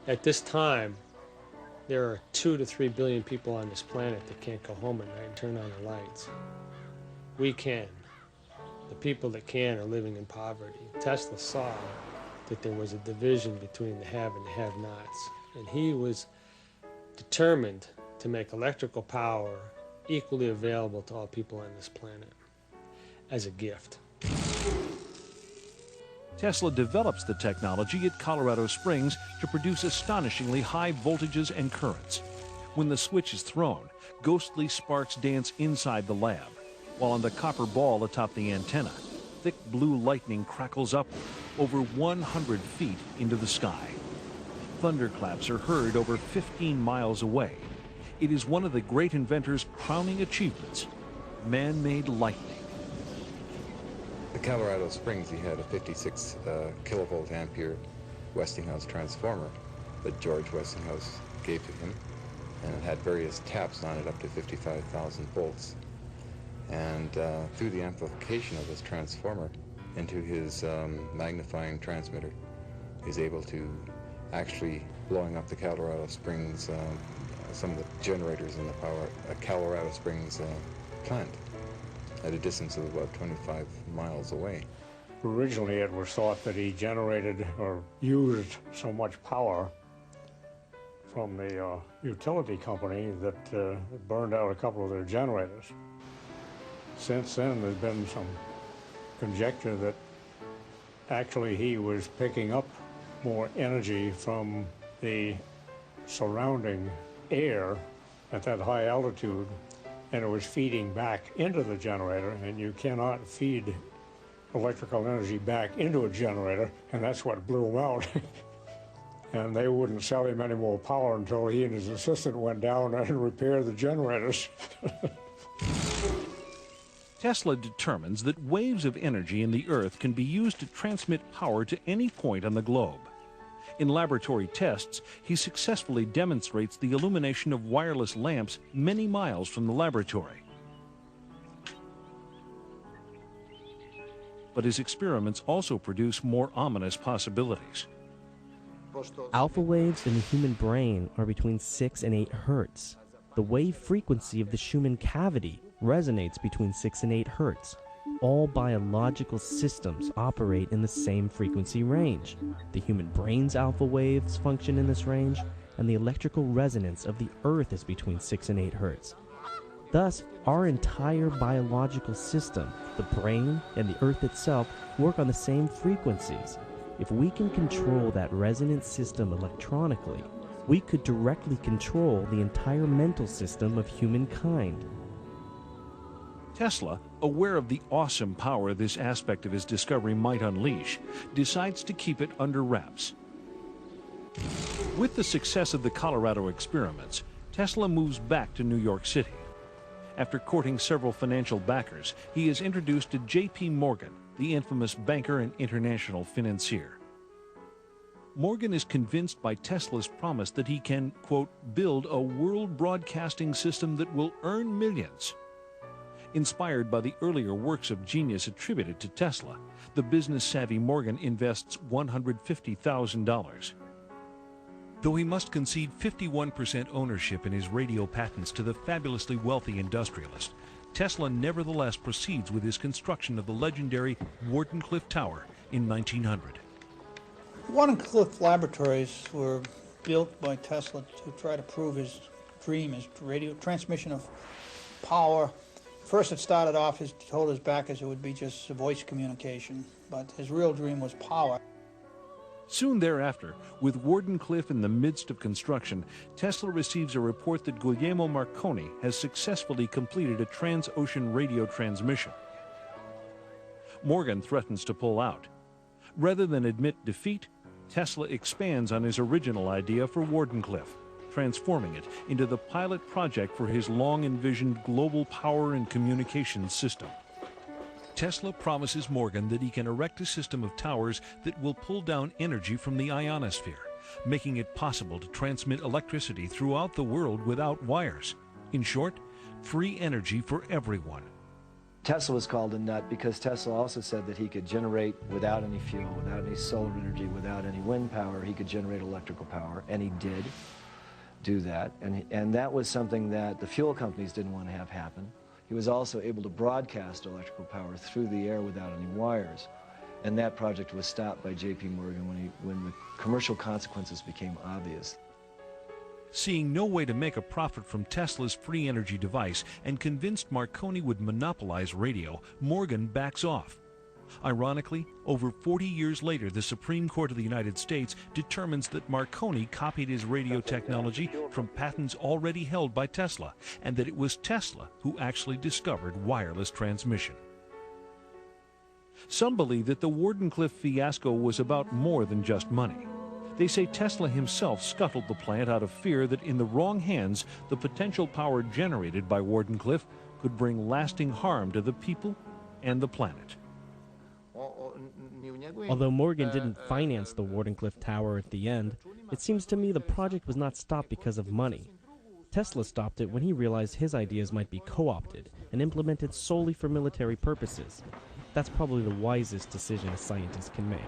At this time, there are 2 to 3 billion people on this planet that can't go home at night and turn on their lights. We can. The people that can are living in poverty. Tesla saw that there was a division between the have and the have-nots, and he was determined to make electrical power equally available to all people on this planet as a gift. Tesla develops the technology at Colorado Springs to produce astonishingly high voltages and currents. When the switch is thrown, ghostly sparks dance inside the lab, while on the copper ball atop the antenna, thick blue lightning crackles upward over 100 feet into the sky. Thunderclaps are heard over 15 miles away. It is one of the great inventor's crowning achievements, man-made lightning. At Colorado Springs, he had a 56 kilovolt ampere Westinghouse transformer that George Westinghouse gave to him, and it had various taps on it up to 55,000 volts. And through the amplification of this transformer into his magnifying transmitter, he's able to actually blowing up the Colorado Springs, some of the generators in the Colorado Springs plant at a distance of about 25 miles away. Originally it was thought that he generated or used so much power from the utility company that it burned out a couple of their generators. Since then there's been some conjecture that actually he was picking up more energy from the surrounding air at that high altitude, and it was feeding back into the generator, and you cannot feed electrical energy back into a generator, and that's what blew him out. And they wouldn't sell him any more power until he and his assistant went down and repaired the generators. Tesla determines that waves of energy in the Earth can be used to transmit power to any point on the globe. In laboratory tests, he successfully demonstrates the illumination of wireless lamps many miles from the laboratory. But his experiments also produce more ominous possibilities. Alpha waves in the human brain are between 6 and 8 hertz. The wave frequency of the Schumann cavity resonates between 6 and 8 hertz. All biological systems operate in the same frequency range. The human brain's alpha waves function in this range, and the electrical resonance of the Earth is between 6 and 8 hertz. Thus, our entire biological system, the brain and the Earth itself, work on the same frequencies. If we can control that resonance system electronically, we could directly control the entire mental system of humankind. Tesla, aware of the awesome power this aspect of his discovery might unleash, decides to keep it under wraps. With the success of the Colorado experiments, Tesla moves back to New York City. After courting several financial backers, he is introduced to J.P. Morgan, the infamous banker and international financier. Morgan is convinced by Tesla's promise that he can, quote, build a world broadcasting system that will earn millions. Inspired by the earlier works of genius attributed to Tesla, the business-savvy Morgan invests $150,000. Though he must concede 51% ownership in his radio patents to the fabulously wealthy industrialist, Tesla nevertheless proceeds with his construction of the legendary Wardenclyffe Tower in 1900. Wardenclyffe laboratories were built by Tesla to try to prove his dream, his radio transmission of power. First it started off, he told his backers it would be just voice communication, but his real dream was power. Soon thereafter, with Wardenclyffe in the midst of construction, Tesla receives a report that Guglielmo Marconi has successfully completed a trans-ocean radio transmission. Morgan threatens to pull out. Rather than admit defeat, Tesla expands on his original idea for Wardenclyffe, transforming it into the pilot project for his long-envisioned global power and communications system. Tesla promises Morgan that he can erect a system of towers that will pull down energy from the ionosphere, making it possible to transmit electricity throughout the world without wires. In short, free energy for everyone. Tesla was called a nut because Tesla also said that he could generate without any fuel, without any solar energy, without any wind power, he could generate electrical power, and he did do that. And that was something that the fuel companies didn't want to have happen. He was also able to broadcast electrical power through the air without any wires. And that project was stopped by J.P. Morgan when the commercial consequences became obvious. Seeing no way to make a profit from Tesla's free energy device and convinced Marconi would monopolize radio, Morgan backs off. Ironically, over 40 years later, the Supreme Court of the United States determines that Marconi copied his radio technology from patents already held by Tesla, and that it was Tesla who actually discovered wireless transmission. Some believe that the Wardenclyffe fiasco was about more than just money. They say Tesla himself scuttled the plant out of fear that in the wrong hands, the potential power generated by Wardenclyffe could bring lasting harm to the people and the planet. Although Morgan didn't finance the Wardenclyffe Tower at the end, it seems to me the project was not stopped because of money. Tesla stopped it when he realized his ideas might be co-opted and implemented solely for military purposes. That's probably the wisest decision a scientist can make.